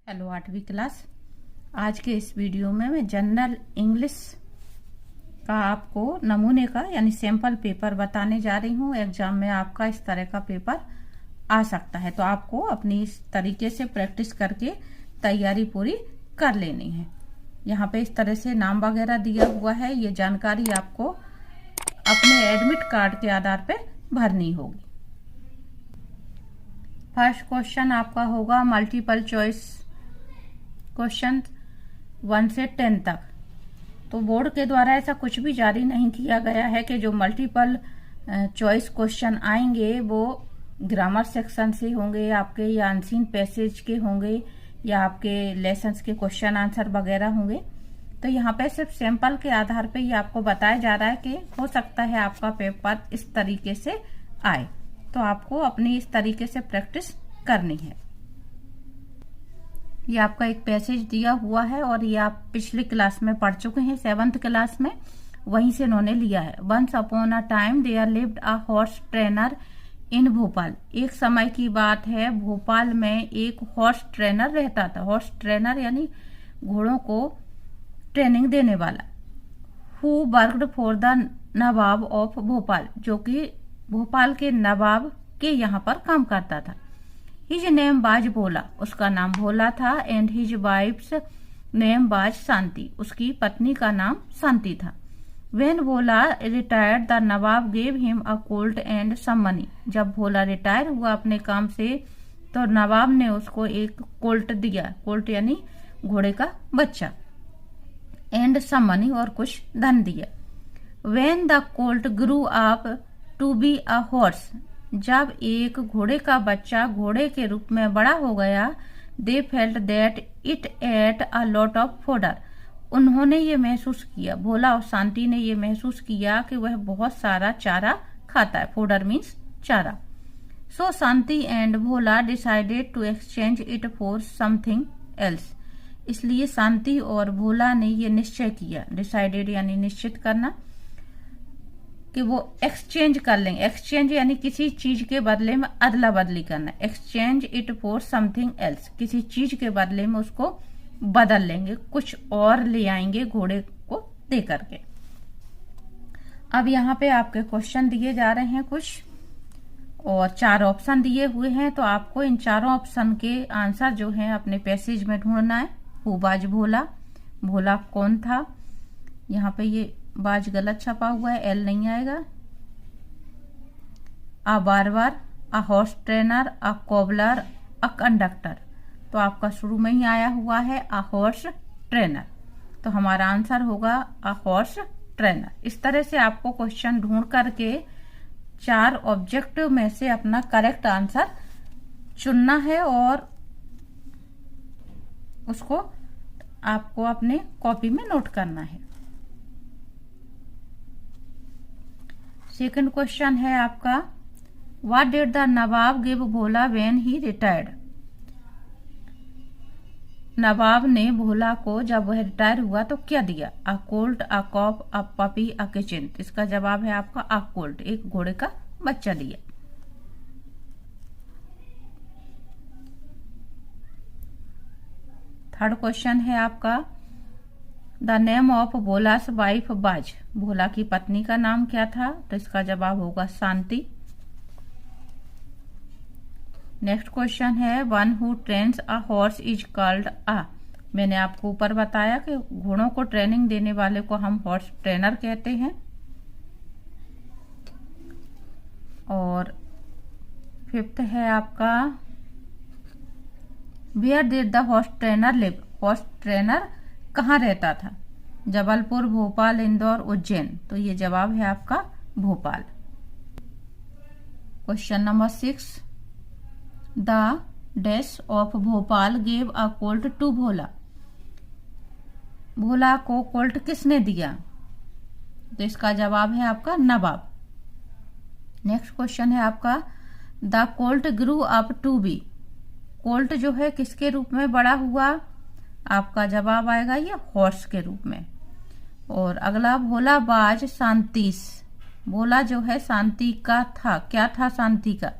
Hello 8वीं class. आज के इस वीडियो में मैं जनरल इंग्लिश का आपको नमूने का यानी सैंपल पेपर बताने जा रही हूँ। एग्जाम में आपका इस तरह का पेपर आ सकता है, तो आपको अपनी इस तरीके से प्रैक्टिस करके तैयारी पूरी कर लेनी है। यहाँ पे इस तरह से नाम वगैरह दिया हुआ है, ये जानकारी आपको अपने एडमिट कार्ड के आधार पे भरनी होगी। फर्स्ट क्वेश्चन आपका होगा मल्टीपल चॉइस क्वेश्चन 1 से 10 तक। तो बोर्ड के द्वारा ऐसा कुछ भी जारी नहीं किया गया है कि जो मल्टीपल चॉइस क्वेश्चन आएंगे वो ग्रामर सेक्शन से होंगे आपके, या अनसीन पैसेज के होंगे, या आपके लेसन्स के क्वेश्चन आंसर वगैरह होंगे। तो यहाँ पे सिर्फ सैंपल के आधार पे ये आपको बताया जा रहा है कि हो सकता है आपका पेपर इस तरीके से आए, तो आपको अपनी इस तरीके से प्रैक्टिस करनी है। ये आपका एक पैसेज दिया हुआ है और ये आप पिछली क्लास में पढ़ चुके हैं, 7th क्लास में, वहीं से इन्होंने लिया है। Once upon a time there lived a horse trainer in Bhopal. एक समय की बात है, भोपाल में एक हॉर्स ट्रेनर रहता था। हॉर्स ट्रेनर यानी घोड़ों को ट्रेनिंग देने वाला। Who worked for the Nawab of Bhopal, जो कि भोपाल के नवाब के यहाँ पर काम करता था। हिज नेम बाज भोला, उसका नाम भोला था। एंड हिज वाइफ्स नेम बाज शांति, उसकी पत्नी का नाम शांति था। When Bhola retired the Nawab gave him a colt and some money. जब भोला रिटायर हुआ अपने काम से तो नवाब ने उसको एक कोल्ट दिया। कोल्ट यानी घोड़े का बच्चा। एंड सम मनी, और कुछ धन दिया। When the colt grew up to be a horse, जब एक घोड़े का बच्चा घोड़े के रूप में बड़ा हो गया, they felt that it at a lot of fodder, उन्होंने ये महसूस किया, भोला और शांति ने ये महसूस किया कि वह बहुत सारा चारा खाता है। फोडर मीन्स चारा। So Shanti and Bhola decided to exchange it for something else, इसलिए शांति और भोला ने ये निश्चय किया, डिसाइडेड यानी निश्चित करना, कि वो एक्सचेंज कर लेंगे। एक्सचेंज यानी किसी चीज के बदले में अदला बदली करना। Exchange it for something else, किसी चीज के बदले में उसको बदल लेंगे, कुछ और ले आएंगे घोड़े को दे करके। अब यहाँ पे आपके क्वेश्चन दिए जा रहे हैं कुछ, और 4 ऑप्शन दिए हुए हैं। तो आपको इन चारों ऑप्शन के आंसर जो है अपने पैसेज में ढूंढना है। हु बाज भोला, भोला कौन था। यहाँ पे ये बाज गलत छपा हुआ है, एल नहीं आएगा। A barber, a horse trainer, a cobbler, a conductor. तो आपका शुरू में ही आया हुआ है अ हॉर्स ट्रेनर, तो हमारा आंसर होगा अ हॉर्स ट्रेनर। इस तरह से आपको क्वेश्चन ढूंढ करके 4 ऑब्जेक्टिव में से अपना करेक्ट आंसर चुनना है और उसको आपको अपने कॉपी में नोट करना है। सेकंड क्वेश्चन है आपका, what did the nawab give Bhola when he retired. नवाब ने भोला को जब वह रिटायर हुआ तो क्या दिया। A colt, a cop, a puppy, a kitchen. इसका जवाब है आपका अ कोल्ट, एक घोड़े का बच्चा दिया। थर्ड क्वेश्चन है आपका, द नेम ऑफ भोलास वाइफ बाज, भोला की पत्नी का नाम क्या था। तो इसका जवाब होगा शांति। नेक्स्ट क्वेश्चन है, one who trains a horse is called a. मैंने आपको ऊपर बताया कि घोड़ों को ट्रेनिंग देने वाले को हम हॉर्स ट्रेनर कहते हैं। और फिफ्थ है आपका, where did the horse trainer live, horse trainer कहाँ रहता था। जबलपुर, भोपाल, इंदौर, उज्जैन। तो ये जवाब है आपका Bhopal. Question number 6, the dash of Bhopal gave a colt to Bhola. Bhola को कोल्ट किसने दिया। तो इसका जवाब है आपका नवाब। नेक्स्ट क्वेश्चन है आपका, the colt grew up to be. Colt जो है किसके रूप में बड़ा हुआ। आपका जवाब आएगा ये हॉर्स के रूप में। और अगला, भोला बाज शांतिस। भोला जो है शांति का था, क्या था शांति का।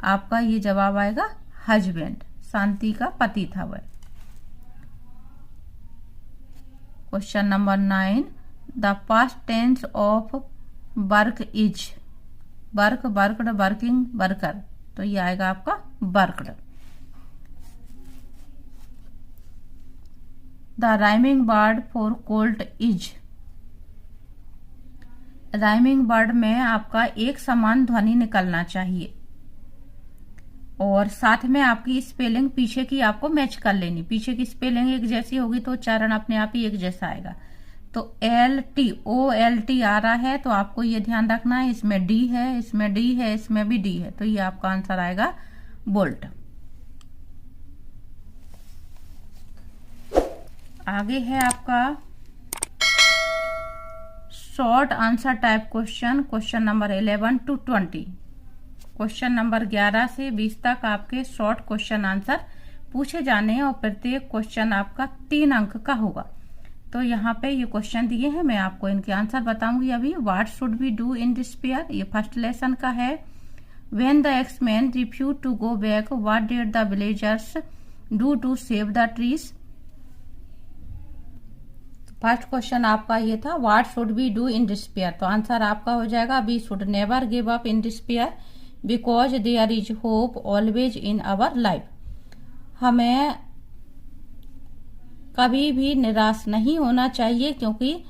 आपका ये जवाब आएगा हस्बैंड। शांति का पति था वह। Question number 9, the past tense of work is work, worked, working, worker, तो ये आएगा आपका worked. The rhyming word for cold is, rhyming word में आपका एक समान ध्वनि निकलना चाहिए और साथ में आपकी स्पेलिंग पीछे की आपको मैच कर लेनी। पीछे की स्पेलिंग एक जैसी होगी तो उच्चारण अपने आप ही एक जैसा आएगा। तो OLT आ रहा है तो आपको ये ध्यान रखना है, इसमें डी है, इसमें डी है, इसमें भी डी है, तो ये आपका आंसर आएगा बोल्ट। आगे है आपका short answer type question, question number 11 to 20। Question number 11 से 20 तक आपके शॉर्ट क्वेश्चन आंसर पूछे जाने हैं और प्रत्येक क्वेश्चन आपका 3 अंक का होगा। तो यहाँ पे ये क्वेश्चन दिए हैं, मैं आपको इनके आंसर बताऊंगी अभी। What should we do in despair, ये फर्स्ट लेसन का है। When the axeman refuse to go back, what did the villagers do to save the trees. First question आपका ये था what should we do in despair, तो answer आपका हो जाएगा we should never give up in despair because there is hope always in our life. हमें कभी भी निराश नहीं होना चाहिए क्योंकि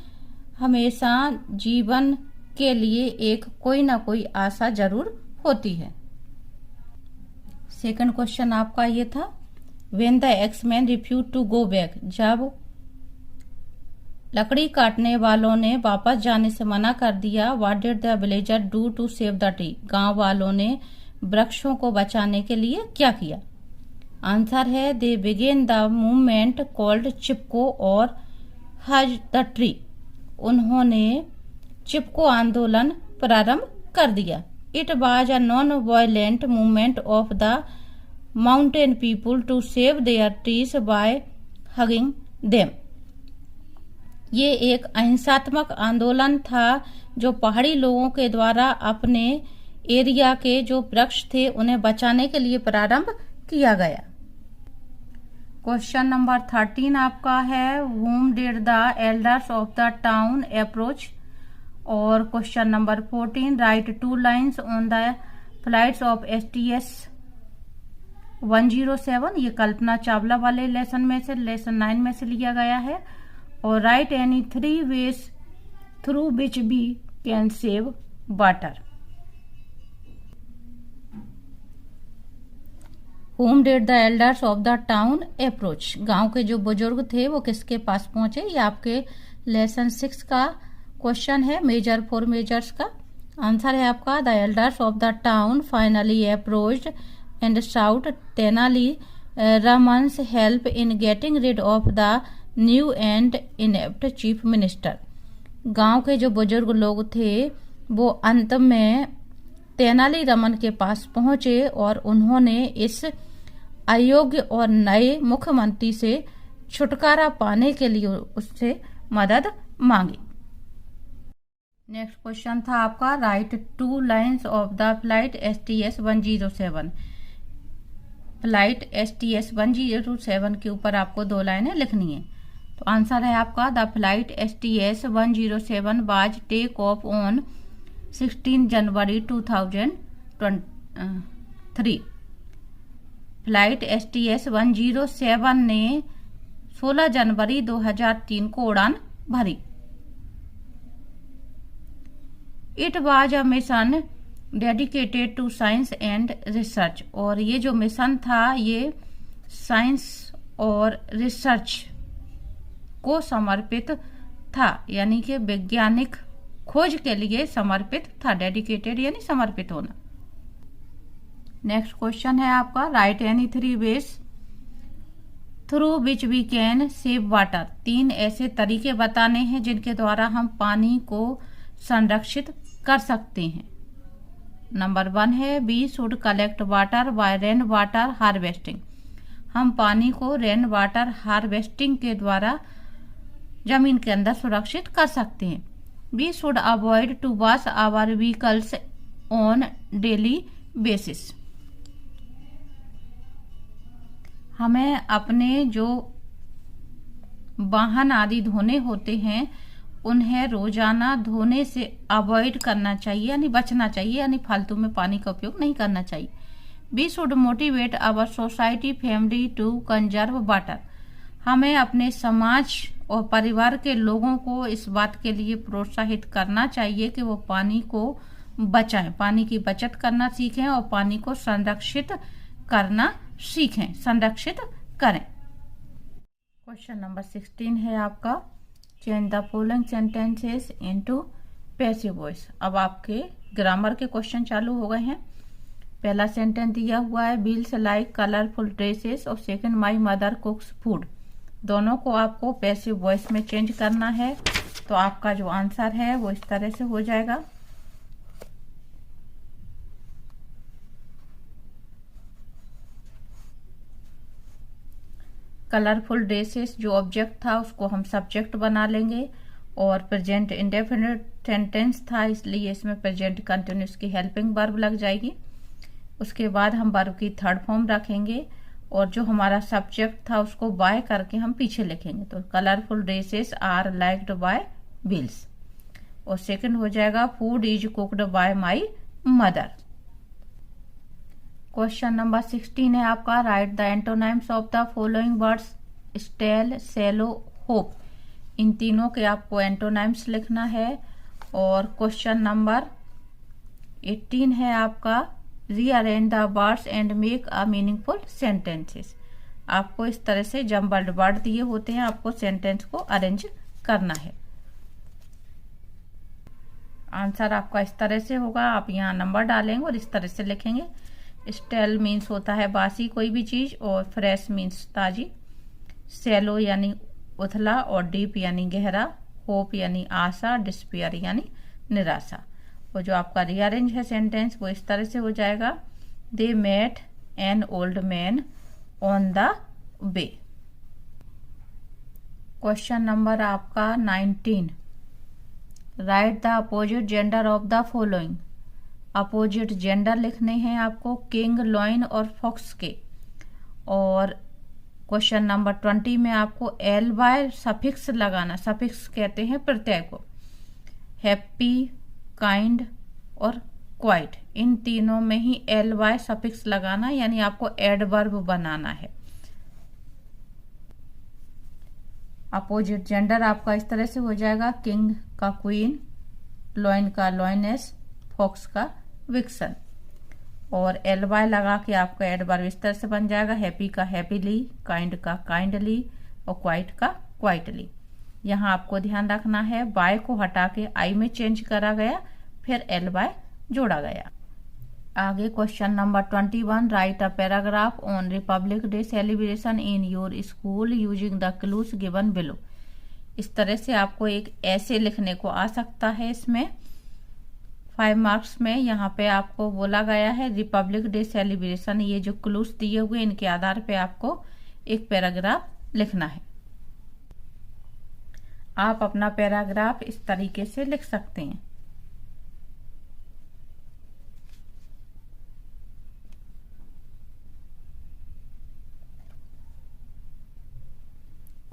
हमेशा जीवन के लिए एक कोई ना कोई आशा जरूर होती है। सेकंड क्वेश्चन आपका ये था when the axeman refuse to go back, जब लकड़ी काटने वालों ने वापस जाने से मना कर दिया, what did the villager do to save the tree, गांव वालों ने वृक्षों को बचाने के लिए क्या किया। आंसर है दे बिगेन द मूवमेंट कॉल्ड चिपको और हज द ट्री, उन्होंने चिपको आंदोलन प्रारंभ कर दिया। It was a non violent movement of the mountain people to save their trees by hugging them, ये एक अहिंसात्मक आंदोलन था जो पहाड़ी लोगों के द्वारा अपने एरिया के जो वृक्ष थे उन्हें बचाने के लिए प्रारंभ किया गया। क्वेश्चन नंबर 13 आपका है whom did the elders of the town approach, और question number 14 right 2 lines on the flights of STS 107, ये कल्पना चावला वाले लेसन में से, लेसन 9 में से लिया गया है। और write any 3 ways through which we can save water. Whom did the elders of the town approach, गांव के जो बुजुर्ग थे वो किसके पास पहुंचे, ये आपके लेसन 6 का क्वेश्चन है, मेजर फॉर मेजर्स का। आंसर है आपका the elders of the town finally approached and sought Tenali Raman's help in getting rid of the new and inept chief minister, गांव के जो बुजुर्ग लोग थे वो अंत में तेनाली रमन के पास पहुंचे और उन्होंने इस अयोग्य और नए मुख्यमंत्री से छुटकारा पाने के लिए उससे मदद मांगी। नेक्स्ट क्वेश्चन था आपका right 2 lines of the flight STS 107। Flight STS 107 के ऊपर आपको 2 लाइनें लिखनी है। तो आंसर है आपका the flight STS 107 was take off on 16 January 2003। Flight STS 107 ने 16 जनवरी 2003 को उड़ान भरी। It was a mission dedicated to science and research, और ये जो मिशन था ये साइंस और रिसर्च को समर्पित था, यानी कि वैज्ञानिक खोज के लिए समर्पित था। डेडिकेटेड यानी समर्पित होना। नेक्स्ट क्वेश्चन है आपका write any 3 ways through which we can save water, 3 ऐसे तरीके बताने हैं जिनके द्वारा हम पानी को संरक्षित कर सकते हैं। नंबर 1 है we should collect water by rain water harvesting, हम पानी को रेन वाटर हार्वेस्टिंग के द्वारा जमीन के अंदर सुरक्षित कर सकते हैं। We should avoid to wash our vehicles on daily basis, हमें अपने जो वाहन आदि धोने होते हैं उन्हें रोजाना धोने से अवॉइड करना चाहिए, यानी बचना चाहिए, यानी फालतू में पानी का उपयोग नहीं करना चाहिए। We should motivate our society family to conserve water. हमें अपने समाज और परिवार के लोगों को इस बात के लिए प्रोत्साहित करना चाहिए कि वो पानी को बचाएं, पानी की बचत करना सीखें और पानी को संरक्षित करना सीखें, संरक्षित करें। क्वेश्चन नंबर 16 है आपका, change the following sentences into passive voice. अब आपके ग्रामर के क्वेश्चन चालू हो गए हैं। पहला सेंटेंस दिया हुआ है बिल्स लाइक कलरफुल ड्रेसेस और सेकंड माई मदर कुक्स फूड। दोनों को आपको पैसिव वॉइस में चेंज करना है, तो आपका जो आंसर है वो इस तरह से हो जाएगा। कलरफुल ड्रेसेस जो ऑब्जेक्ट था उसको हम सब्जेक्ट बना लेंगे, और प्रेजेंट इंडेफिनिट सेंटेंस था इसलिए इसमें प्रेजेंट कंटिन्यूस की हेल्पिंग वर्ब लग जाएगी। उसके बाद हम वर्ब की थर्ड फॉर्म रखेंगे और जो हमारा सब्जेक्ट था उसको बाय करके हम पीछे लिखेंगे, तो colourful dresses are liked by bills. और सेकंड हो जाएगा food is cooked by my mother. Question number 16 है आपका, write the antonyms of the following words stale, shallow, hope. इन तीनों के आपको एंटोनिम्स लिखना है। और क्वेश्चन नंबर 18 है आपका, rearrange the words and make a meaningful sentences. आपको इस तरह से जम्बल्ड वर्ड दिए होते हैं, आपको सेंटेंस को अरेंज करना है। आंसर आपका इस तरह से होगा, आप यहाँ नंबर डालेंगे और इस तरह से लिखेंगे। स्टेल मीन्स होता है बासी कोई भी चीज, और फ्रेश मीन्स ताजी, सेलो यानी उथला, और डीप यानी गहरा, होप यानी आशा, डिस्पेयर यानी निराशा। और जो आपका रीअरेंज है सेंटेंस वो इस तरह से हो जाएगा, they met an old man on the way. Question number आपका 19, write the opposite gender of the following. Opposite gender लिखने हैं आपको किंग, लॉइन और फॉक्स के। और क्वेश्चन नंबर 20 में आपको एल बाय सफिक्स लगाना, सफिक्स कहते हैं प्रत्यय को। हैप्पी, काइंड और क्वाइट, इन तीनों में ही एल बाय सफिक्स लगाना, यानी आपको एडवर्ब बनाना है। अपोजिट जेंडर आपका इस तरह से हो जाएगा, किंग का क्वीन, लॉइन का लॉइनेस, फॉक्स का विक्सन। और एल बाय लगा के आपका एडवर्ब इस तरह से बन जाएगा, हैप्पी का हैप्पीली, काइंड का काइंडली और क्वाइट का क्वाइटली। यहाँ आपको ध्यान रखना है बाय को हटा के आई में चेंज करा गया, फिर एल बाय जोड़ा गया। आगे question number 21, right a paragraph on Republic day celebration in your school using the clues given below. इस तरह से आपको एक ऐसे लिखने को आ सकता है। इसमें 5 मार्क्स में यहाँ पे आपको बोला गया है रिपब्लिक डे सेलिब्रेशन, ये जो क्लूज दिए हुए इनके आधार पे आपको एक पैराग्राफ लिखना है। आप अपना पैराग्राफ इस तरीके से लिख सकते हैं।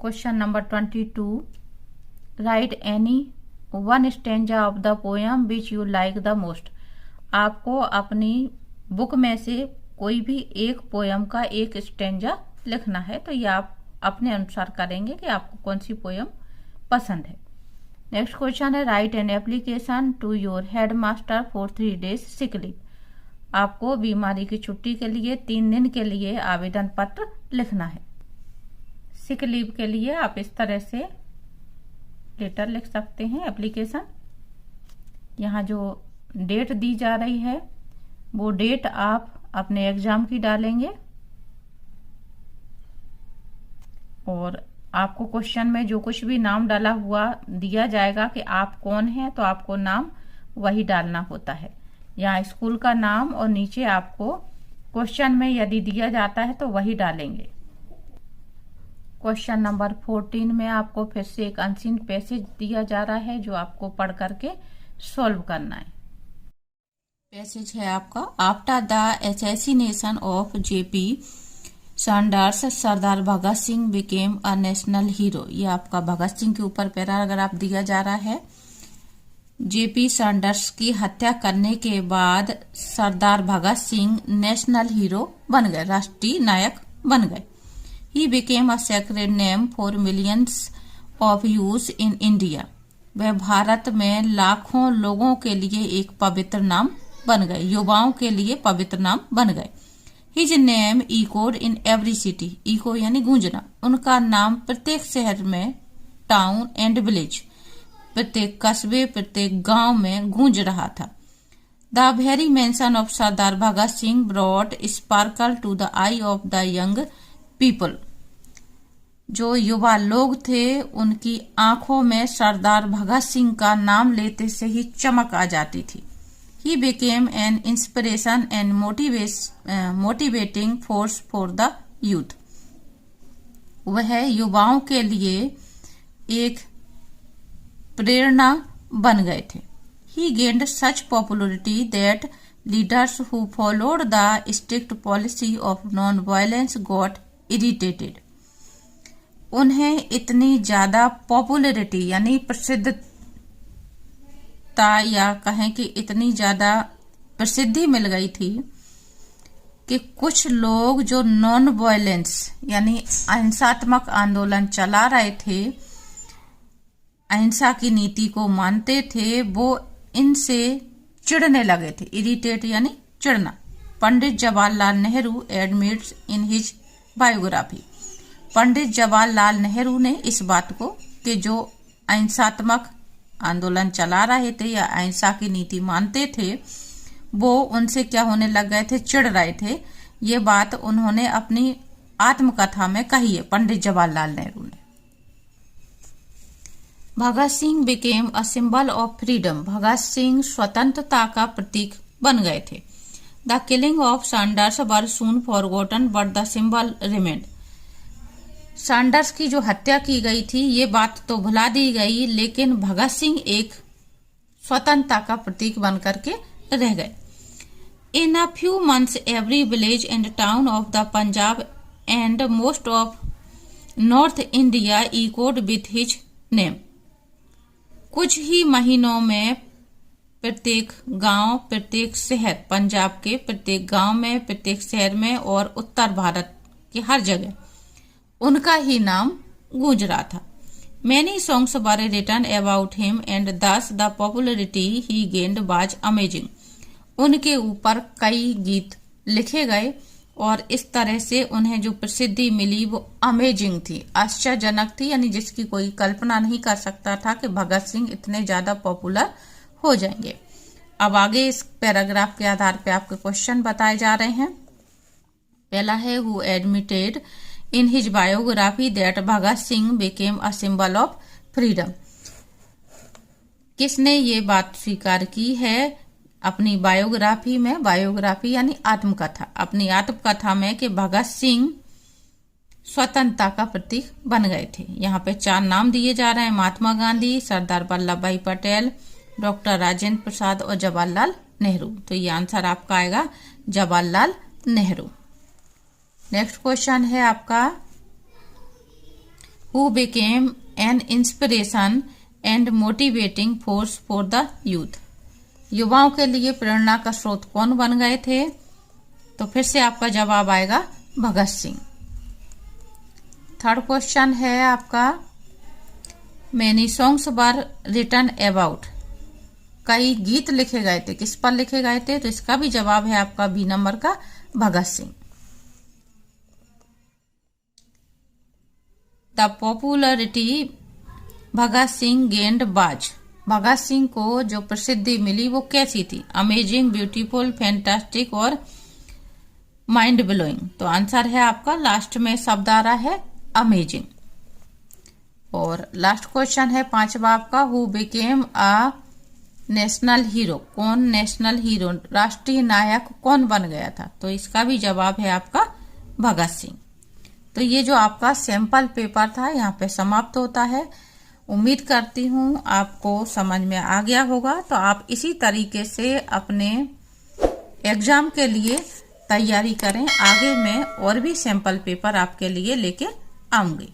Question number 22, right any one stanza of the poem which you like the most. आपको अपनी बुक में से कोई भी एक पोयम का एक स्टेंजा लिखना है, तो ये आप अपने अनुसार करेंगे कि आपको कौन सी पोयम पसंद है। नेक्स्ट क्वेश्चन है, write an application to your headmaster for 3 days sick leave. आपको बीमारी की छुट्टी के लिए 3 दिन के लिए आवेदन पत्र लिखना है। सिक लीव के लिए आप इस तरह से लेटर लिख सकते हैं, एप्लीकेशन। यहाँ जो डेट दी जा रही है वो डेट आप अपने एग्जाम की डालेंगे, और आपको क्वेश्चन में जो कुछ भी नाम डाला हुआ दिया जाएगा कि आप कौन हैं, तो आपको नाम वही डालना होता है। यहाँ स्कूल का नाम और नीचे आपको क्वेश्चन में यदि दिया जाता है तो वही डालेंगे। क्वेश्चन नंबर 14 में आपको फिर से एक अनसीन पैसेज दिया जा रहा है जो आपको पढ़ करके सॉल्व करना है। पैसेज है आपका, after the assassination of JP Sanders Sardar Bhagat Singh became a national hero. ये आपका भगत सिंह के ऊपर पैराग्राफ दिया जा रहा है। जेपी सैंडर्स की हत्या करने के बाद सरदार भगत सिंह नेशनल हीरो बन गए, राष्ट्रीय नायक बन गए। He became a sacred name for millions of youth in India. वह भारत में लाखों लोगों के लिए एक पवित्र नाम बन गए, युवाओं के लिए पवित्र नाम बन गए। His name echoed in every city. Echo यानी गूंजना। उनका नाम प्रत्येक शहर में, टाउन एंड विलेज, प्रत्येक कस्बे, प्रत्येक गांव में गूंज रहा था। The very mention of Sardar Bhagat Singh brought sparkle to the eye of the young people. जो युवा लोग थे उनकी आंखों में सरदार भगत सिंह का नाम लेते से ही चमक आ जाती थी। He became an inspiration and motivating force for the youth. वह युवाओं के लिए एक प्रेरणा बन गए थे। He gained such popularity that leaders who followed the strict policy of non-violence got irritated. उन्हें इतनी ज्यादा पॉपुलरिटी यानी प्रसिद्धता या कहें कि इतनी ज्यादा प्रसिद्धि मिल गई थी कि कुछ लोग जो नॉन वायलेंस यानी अहिंसात्मक आंदोलन चला रहे थे, अहिंसा की नीति को मानते थे, वो इनसे चिढ़ने लगे थे। इरिटेट यानी चिढ़ना। Pandit Jawaharlal Nehru admits in his biography. Pandit Jawaharlal Nehru ने इस बात को कि जो अहिंसात्मक आंदोलन चला रहे थे या अहिंसा की नीति मानते थे, वो उनसे क्या होने लग गए थे, चिढ़ रहे थे। ये बात उन्होंने अपनी आत्मकथा में कही है, पंडित जवाहरलाल नेहरू ने। Bhagat Singh became a symbol of freedom. Bhagat Singh स्वतंत्रता का प्रतीक बन गए थे। The killing of Saunders was soon forgotten but the symbol remained. Saunders की जो हत्या की गई थी ये बात तो भुला दी गई, लेकिन भगत सिंह एक स्वतंत्रता का प्रतीक बनकर के रह गए। In a few months every village and town of the Punjab and most of north India echoed with his name. कुछ ही महीनों में प्रत्येक गांव, प्रत्येक शहर, पंजाब के प्रत्येक गांव में, प्रत्येक शहर में और उत्तर भारत की हर जगह उनका ही नाम गूंज रहा था। Many songs were written about him and thus the popularity he gained was amazing. उनके ऊपर कई गीत लिखे गए और इस तरह से उन्हें जो प्रसिद्धि मिली वो अमेजिंग थी, आश्चर्यजनक थी, यानी जिसकी कोई कल्पना नहीं कर सकता था कि भगत सिंह इतने ज्यादा पॉपुलर हो जाएंगे। अब आगे इस पैराग्राफ के आधार पे आपके क्वेश्चन बताए जा रहे हैं। पहला है who admitted in his biography that Bhagat Singh became a symbol of freedom. किसने ये बात स्वीकार की है अपनी बायोग्राफी में? बायोग्राफी यानी आत्मकथा, अपनी आत्मकथा में कि भगत सिंह स्वतंत्रता का प्रतीक बन गए थे। यहाँ पे 4 नाम दिए जा रहे हैं, महात्मा गांधी, सरदार वल्लभ भाई पटेल, डॉक्टर राजेंद्र प्रसाद और जवाहरलाल नेहरू। तो ये आंसर आपका आएगा जवाहरलाल नेहरू। नेक्स्ट क्वेश्चन है आपका who became an inspiration and motivating force for the youth. युवाओं के लिए प्रेरणा का स्रोत कौन बन गए थे? तो फिर से आपका जवाब आएगा भगत सिंह। थर्ड क्वेश्चन है आपका many songs were written about. कई गीत लिखे गए थे, किस पर लिखे गए थे? तो इसका भी जवाब है आपका बी नंबर का Bhagat Singh. The popularity Bhagat Singh gained was. Bhagat Singh को जो प्रसिद्धि मिली वो कैसी थी? अमेजिंग, ब्यूटीफुल, फैंटास्टिक और माइंड ब्लोइंग। तो आंसर है आपका लास्ट में शब्द आ रहा है अमेजिंग। और लास्ट क्वेश्चन है 5वां आपका who became a national hero. कौन नेशनल हीरो, राष्ट्रीय नायक कौन बन गया था? तो इसका भी जवाब है आपका भगत सिंह। तो ये जो आपका सैंपल पेपर था यहाँ पे समाप्त होता है। उम्मीद करती हूँ आपको समझ में आ गया होगा। तो आप इसी तरीके से अपने एग्जाम के लिए तैयारी करें। आगे मैं और भी सैंपल पेपर आपके लिए लेके आऊंगी।